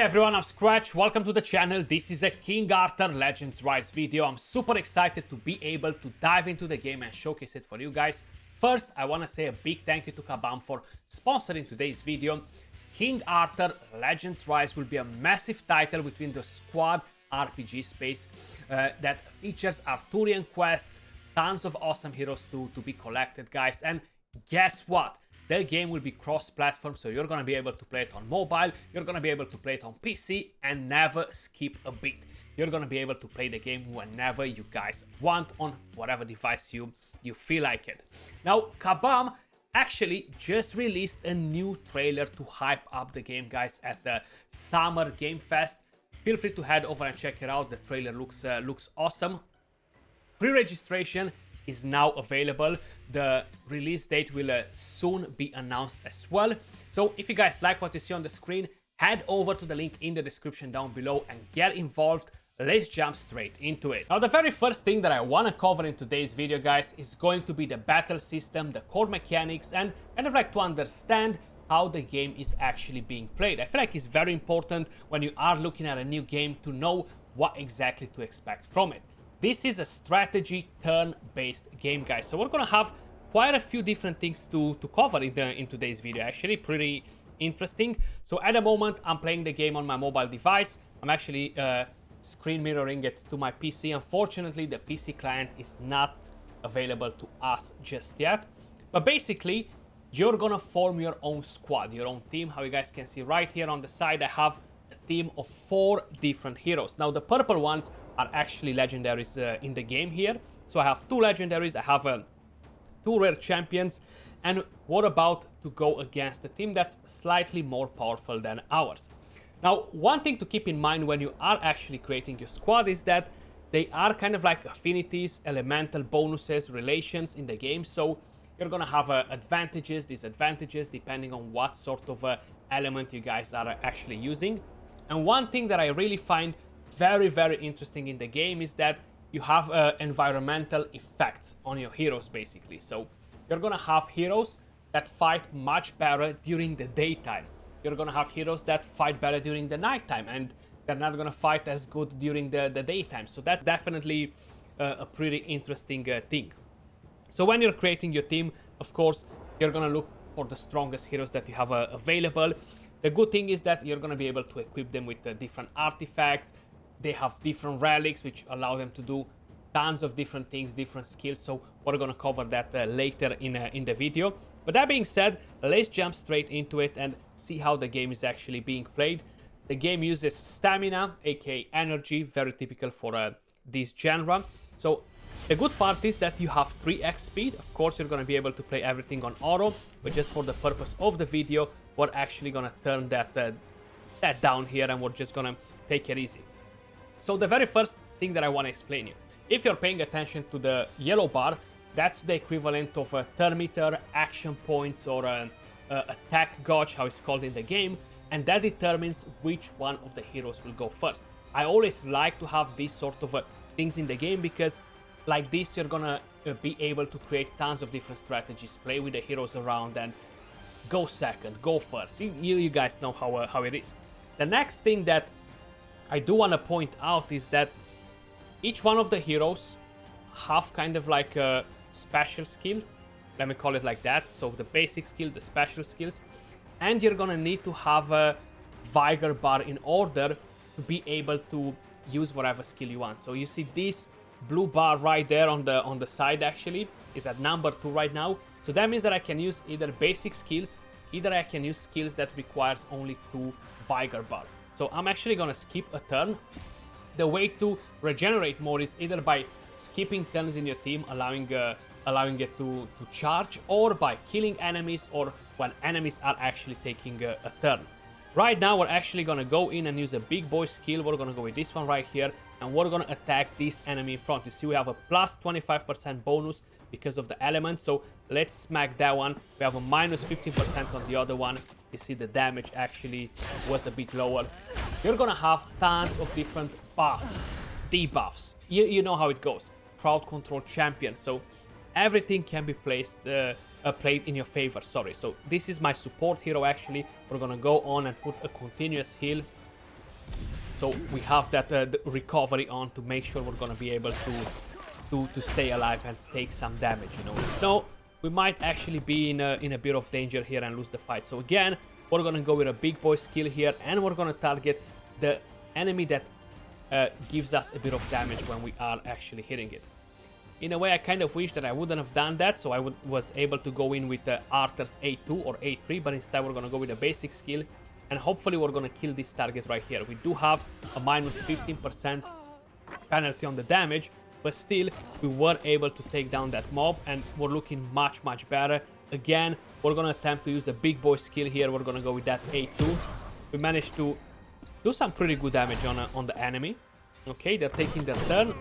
everyone, I'm Skratch. Welcome to the channel. This is a King Arthur Legends Rise video. I'm super excited to be able to dive into the game and showcase it for you guys. First, I want to say a big thank you to Kabam for sponsoring today's video. King Arthur Legends Rise will be a massive title within the squad RPG space that features Arthurian quests, tons of awesome heroes to be collected, guys. And guess what? The game will be cross-platform, so you're gonna be able to play it on mobile, you're gonna be able to play it on PC, and never skip a beat. You're gonna be able to play the game whenever you guys want on whatever device you feel like it. Now, Kabam actually just released a new trailer to hype up the game, guys, at the Summer Game Fest. Feel free to head over and check it out. The trailer looks awesome. Pre-registration is now available. The release date will soon be announced as well. So if you guys like what you see on the screen, head over to the link in the description down below and get involved. Let's jump straight into it. Now, the very first thing that I want to cover in today's video, guys, is going to be the battle system, the core mechanics, and kind of like to understand how the game is actually being played. I feel like it's very important when you are looking at a new game to know what exactly to expect from it. This is a strategy turn-based game, guys. So we're gonna have quite a few different things to cover in today's video. Actually, pretty interesting. So at the moment, I'm playing the game on my mobile device. I'm actually screen mirroring it to my PC. Unfortunately, the PC client is not available to us just yet. But basically, you're gonna form your own squad, your own team. How you guys can see right here on the side, I have a team of 4 different heroes. Now, the purple ones are actually legendaries in the game here. So I have 2 legendaries, I have 2 rare champions, and we're about to go against a team that's slightly more powerful than ours. Now, one thing to keep in mind when you are actually creating your squad is that they are kind of like affinities, elemental bonuses, relations in the game. So you're gonna have advantages, disadvantages, depending on what sort of element you guys are actually using. And one thing that I really find very, very interesting in the game is that you have environmental effects on your heroes, basically. So you're gonna have heroes that fight much better during the daytime. You're gonna have heroes that fight better during the nighttime, and they're not gonna fight as good during the daytime. So that's definitely a pretty interesting thing. So when you're creating your team, of course, you're gonna look for the strongest heroes that you have available. The good thing is that you're gonna be able to equip them with different artifacts. They have different relics which allow them to do tons of different things, different skills. So we're gonna cover that later in the video. But that being said, let's jump straight into it and see how the game is actually being played. The game uses stamina, aka energy, very typical for this genre. So the good part is that you have 3x speed. Of course, you're gonna be able to play everything on auto, but just for the purpose of the video, we're actually gonna turn that down here, and we're just gonna take it easy. So the very first thing that I want to explain you, if you're paying attention to the yellow bar, that's the equivalent of a turn meter, action points, or attack gauge, how it's called in the game, and that determines which one of the heroes will go first. I always like to have these sort of things in the game because like this, you're gonna be able to create tons of different strategies, play with the heroes around, and go second, go first. You guys know how it is. The next thing that I do want to point out is that each one of the heroes have kind of like a special skill. Let me call it like that. So the basic skill, the special skills, and you're gonna need to have a vigor bar in order to be able to use whatever skill you want. So you see this blue bar right there on the side actually is at number 2 right now. So that means that I can use either basic skills, either I can use skills that requires only 2 vigor bar. So I'm actually gonna skip a turn. The way to regenerate more is either by skipping turns in your team, allowing it to charge, or by killing enemies, or when enemies are actually taking a turn. Right now, we're actually gonna go in and use a big boy skill. We're gonna go with this one right here, and we're gonna attack this enemy in front. You see, we have a plus 25% bonus because of the element. So let's smack that one. We have a minus 15% on the other one. You see the damage actually was a bit lower. You're gonna have tons of different buffs, debuffs. You know how it goes. Crowd control champion. So everything can be played in your favor. Sorry. So this is my support hero actually. We're gonna go on and put a continuous heal So we have that the recovery on to make sure we're gonna be able to stay alive and take some damage, you know. No, we might actually be in a bit of danger here and lose the fight. So again, we're gonna go with a big boy skill here, and we're gonna target the enemy that gives us a bit of damage when we are actually hitting it. In a way, I kind of wish that I wouldn't have done that, so I was able to go in with Arthur's A2 or A3, but instead we're gonna go with a basic skill, and hopefully we're gonna kill this target right here. We do have a minus 15% penalty on the damage, but still we were able to take down that mob, and we're looking much better. Again, we're gonna attempt to use a big boy skill here. We're gonna go with that A2. We managed to do some pretty good damage on the enemy. Okay, they're taking their turn.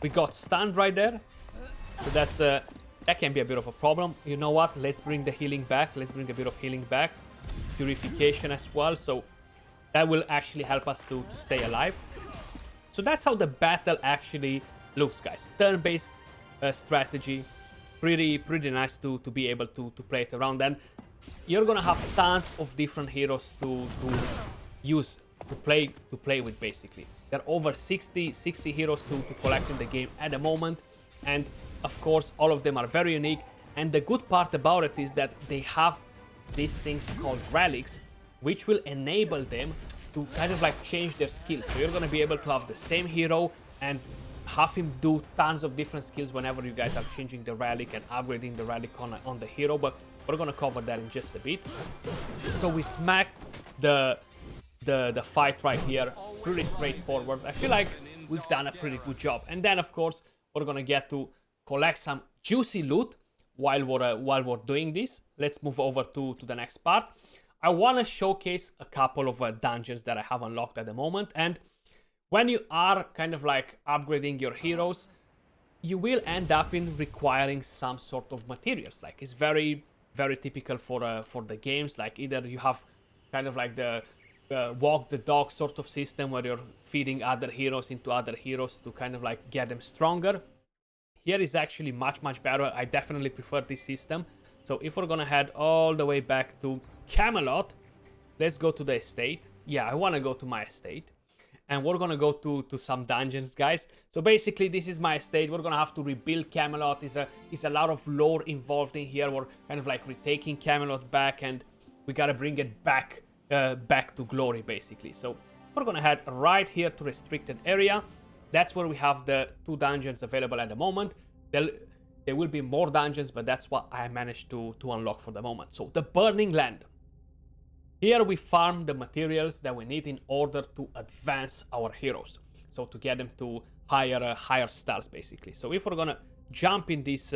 We got stunned right there, so that's that can be a bit of a problem. You know what, let's bring the healing back. Let's bring a bit of healing back, purification as well, so that will actually help us to stay alive. So that's how the battle actually looks, guys. Turn-based strategy, pretty nice to be able to play it around. And you're gonna have tons of different heroes to use to play with. Basically, there are over 60 heroes to collect in the game at the moment, and of course all of them are very unique. And the good part about it is that they have these things called relics, which will enable them to kind of like change their skills. So you're gonna be able to have the same hero and have him do tons of different skills whenever you guys are changing the relic and upgrading the relic on the hero, but we're gonna cover that in just a bit. So we smacked the fight right here, pretty straightforward. I feel like we've done a pretty good job. And then of course we're gonna get to collect some juicy loot while we're doing this. Let's move over to the next part. I want to showcase a couple of dungeons that I have unlocked at the moment. And when you are kind of like upgrading your heroes, you will end up in requiring some sort of materials. Like, it's very typical for the games. Like, either you have kind of like the walk the dog sort of system where you're feeding other heroes into other heroes to kind of like get them stronger. Here is actually much better. I definitely prefer this system. So if we're gonna head all the way back to Camelot, let's go to the estate. Yeah, I want to go to my estate, and we're gonna go to some dungeons, guys. So basically this is my estate. We're gonna have to rebuild Camelot. Is a lot of lore involved in here. We're kind of like retaking Camelot back, and we gotta bring it back to glory, basically. So we're gonna head right here to restricted area. That's where we have the 2 dungeons available at the moment. There will be more dungeons, but that's what I managed to unlock for the moment. So the Burning Land. Here we farm the materials that we need in order to advance our heroes. So to get them to higher stars, basically. So if we're gonna jump in this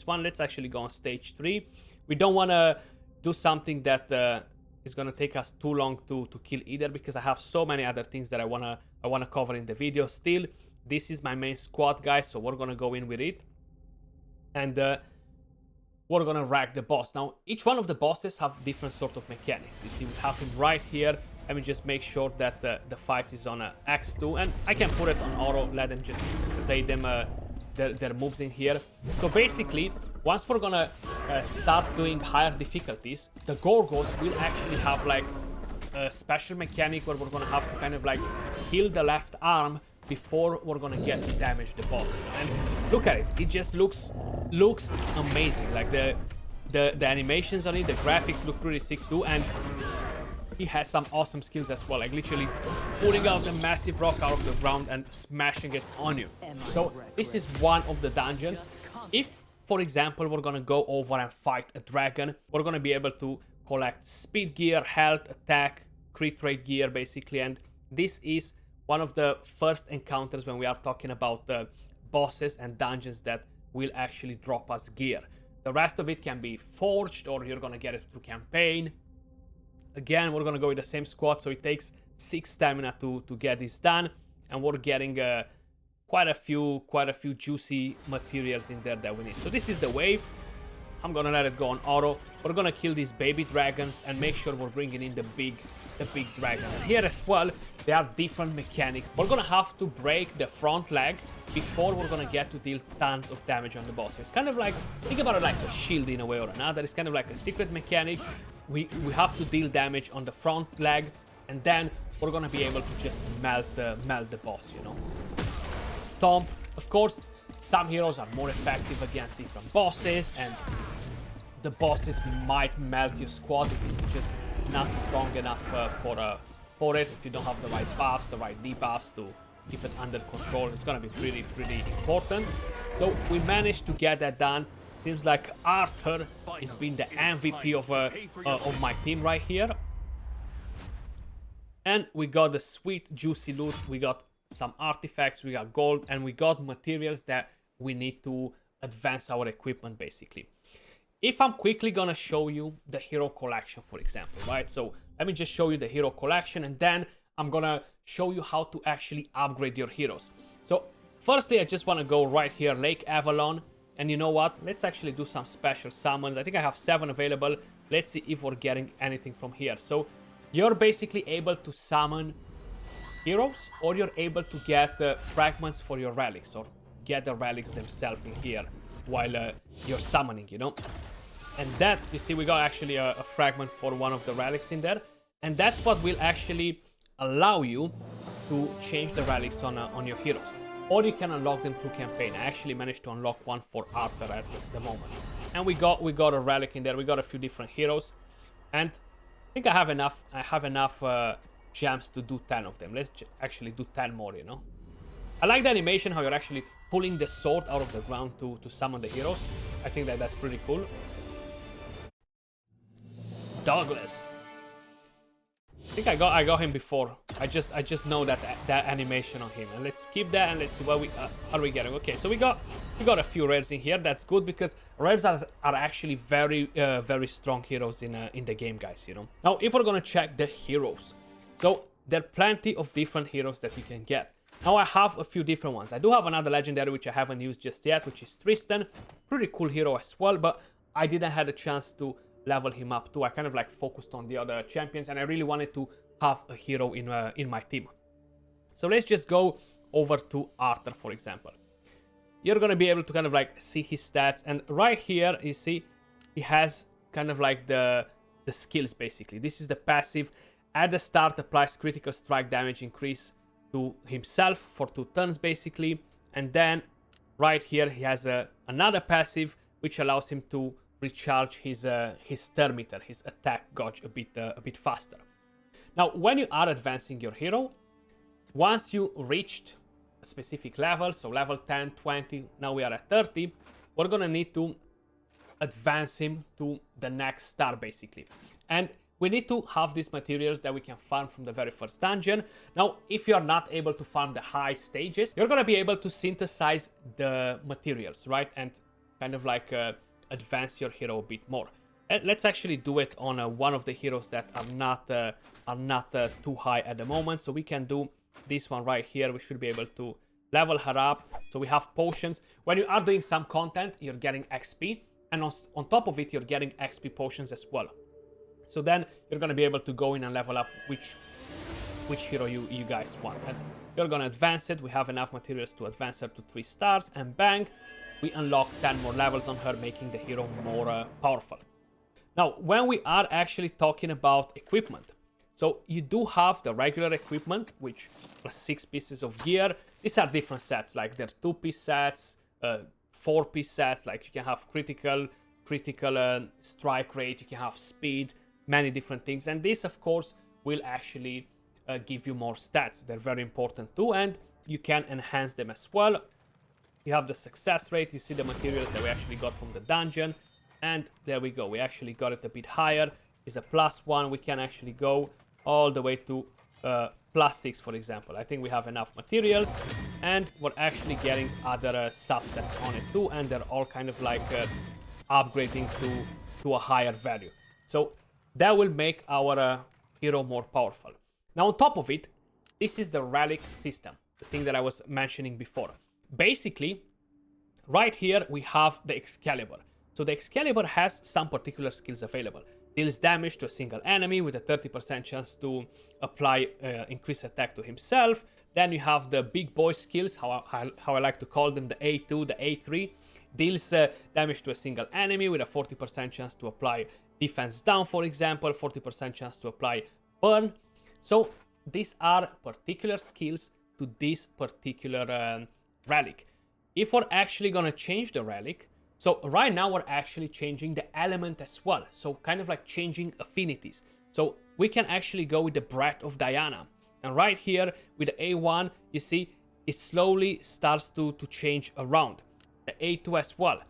one, let's actually go on stage 3. We don't want to do something that is gonna take us too long to kill either, because I have so many other things that I wanna cover in the video. Still, this is my main squad, guys, so we're gonna go in with it. And we're gonna rack the boss. Now, each one of the bosses have different sort of mechanics. You see, we have him right here. Let me just make sure that the fight is on X2, and I can put it on auto, let them just play them their moves in here. So basically, once we're gonna start doing higher difficulties, the Gorgos will actually have like a special mechanic where we're gonna have to kind of like kill the left arm before we're gonna get to damage the boss. And look at it, it just looks amazing. Like the animations on it, the graphics look pretty sick too, and he has some awesome skills as well, like literally pulling out a massive rock out of the ground and smashing it on you. So this is one of the dungeons. If, for example, we're gonna go over and fight a dragon, we're gonna be able to collect speed gear, health, attack, crit rate gear, basically. And this is one of the first encounters when we are talking about the bosses and dungeons that will actually drop us gear. The rest of it can be forged, or you're gonna get it through campaign. Again, we're gonna go with the same squad, so it takes 6 stamina to get this done, and we're getting quite a few juicy materials in there that we need. So this is the wave. I'm gonna let it go on auto. We're gonna kill these baby dragons and make sure we're bringing in the big dragon. And here as well, there are different mechanics. We're gonna have to break the front leg before we're gonna get to deal tons of damage on the boss. So it's kind of like, think about it like a shield in a way or another. It's kind of like a secret mechanic. We have to deal damage on the front leg And then we're gonna be able to just melt the boss, you know. Stomp, of course, some heroes are more effective against different bosses, and the bosses might melt your squad if it's just not strong enough for it. If you don't have the right buffs, the right debuffs to keep it under control, it's gonna be pretty important. So we managed to get that done. Seems like Arthur has been the MVP of my team right here. And we got the sweet juicy loot. We got some artifacts, we got gold, and we got materials that we need to advance our equipment basically. If I'm quickly gonna show you the hero collection, for example, right? So let me just show you the hero collection, and then I'm gonna show you how to actually upgrade your heroes. So firstly, I just wanna go right here, Lake Avalon. And you know what? Let's actually do some special summons. I think I have 7 available. Let's see if we're getting anything from here. So you're basically able to summon heroes, or you're able to get fragments for your relics, or get the relics themselves in here while you're summoning, you know. And that, you see, we got actually a fragment for one of the relics in there. And that's what will actually allow you to change the relics on your heroes. Or you can unlock them through campaign. I actually managed to unlock one for Arthur at the moment. And we got a relic in there. We got a few different heroes. And I think I have enough gems to do 10 of them. Let's actually do 10 more, you know. I like the animation, how you're actually pulling the sword out of the ground to summon the heroes. I think that's pretty cool. Douglas. I think I got him before. I just know that animation on him. And let's skip that and let's see what are we getting. Okay, so we got a few rares in here. That's good because rares are actually very strong heroes in the game, guys, you know. Now, if we're gonna check the heroes, so there are plenty of different heroes that you can get. Now I have a few different ones. I do have another legendary which I haven't used just yet, which is Tristan. Pretty cool hero as well, but I didn't have a chance to level him up too. I kind of like focused on the other champions, and I really wanted to have a hero in my team. So let's just go over to Arthur, for example. You're gonna be able to kind of like see his stats, and right here you see he has kind of like the skills basically. This is the passive. At the start, applies critical strike damage increase to himself for 2 turns basically, and then right here he has another passive which allows him to recharge his stir meter, his attack gauge a bit faster. Now, when you are advancing your hero, once you reached a specific level, so level 10, 20, now we are at 30, we're gonna need to advance him to the next star basically. And we need to have these materials that we can farm from the very first dungeon. Now, if you're not able to farm the high stages, you're gonna be able to synthesize the materials, right? And kind of like advance your hero a bit more. And let's actually do it on one of the heroes that are not too high at the moment. So we can do this one right here. We should be able to level her up. So we have potions. When you are doing some content, you're getting XP, and on top of it, you're getting XP potions as well. So then you're gonna be able to go in and level up which hero you guys want. And you're gonna advance it. We have enough materials to advance her to 3 stars, and bang, we unlock 10 more levels on her, making the hero more powerful. Now, when we are actually talking about equipment, so you do have the regular equipment, which are 6 pieces of gear. These are different sets, like they're 2-piece sets, 4-piece sets, like you can have critical strike rate, you can have speed, many different things. And this, of course, will actually give you more stats. They're very important too, and you can enhance them as well. You have the success rate, you see the materials that we actually got from the dungeon, and there we go, we actually got it a bit higher. It's a +1, we can actually go all the way to +6, for example. I think we have enough materials, and we're actually getting other substats on it too, and they're all kind of like upgrading to a higher value. So that will make our hero more powerful. Now, on top of it, this is the relic system, the thing that I was mentioning before. Basically, right here we have the Excalibur. So the Excalibur has some particular skills available. Deals damage to a single enemy with a 30% chance to apply increased attack to himself. Then you have the big boy skills, how I like to call them, the A2, the A3. Deals damage to a single enemy with a 40% chance to apply defense down, for example, 40% chance to apply burn. So these are particular skills to this particular relic. If we're actually gonna change the relic, so right now we're actually changing the element as well. So kind of like changing affinities. So we can actually go with the Breath of Diana. And right here with the A1, you see it slowly starts to change around. The A2 as well.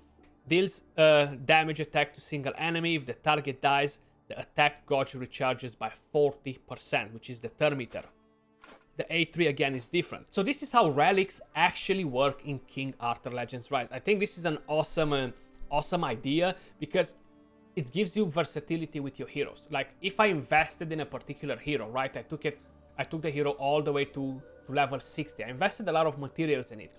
Deals damage attack to single enemy. If the target dies, the attack gauge recharges by 40%, which is the thermometer. The A3 again is different. So this is how relics actually work in King Arthur Legends Rise. I think this is an awesome idea because it gives you versatility with your heroes. Like if I invested in a particular hero, right? I took the hero all the way to level 60. I invested a lot of materials in it.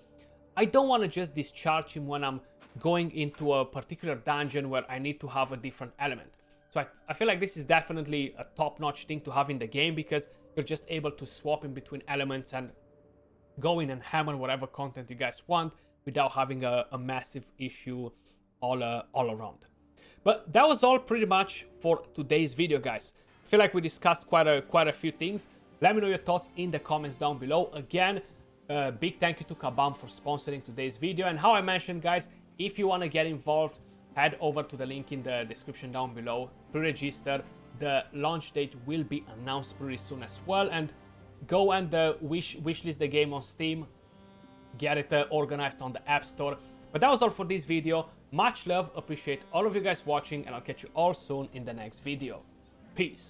I don't want to just discharge him when I'm going into a particular dungeon where I need to have a different element. So I feel like this is definitely a top-notch thing to have in the game because you're just able to swap in between elements and go in and hammer whatever content you guys want without having a massive issue all around. But that was all pretty much for today's video, guys. I feel like we discussed quite a few things. Let me know your thoughts in the comments down below. Again, big thank you to Kabam for sponsoring today's video. And how I mentioned, guys, if you want to get involved, head over to the link in the description down below. Pre-register. The launch date will be announced pretty soon as well. And go and wishlist the game on Steam. Get it organized on the App Store. But that was all for this video. Much love. Appreciate all of you guys watching. And I'll catch you all soon in the next video. Peace.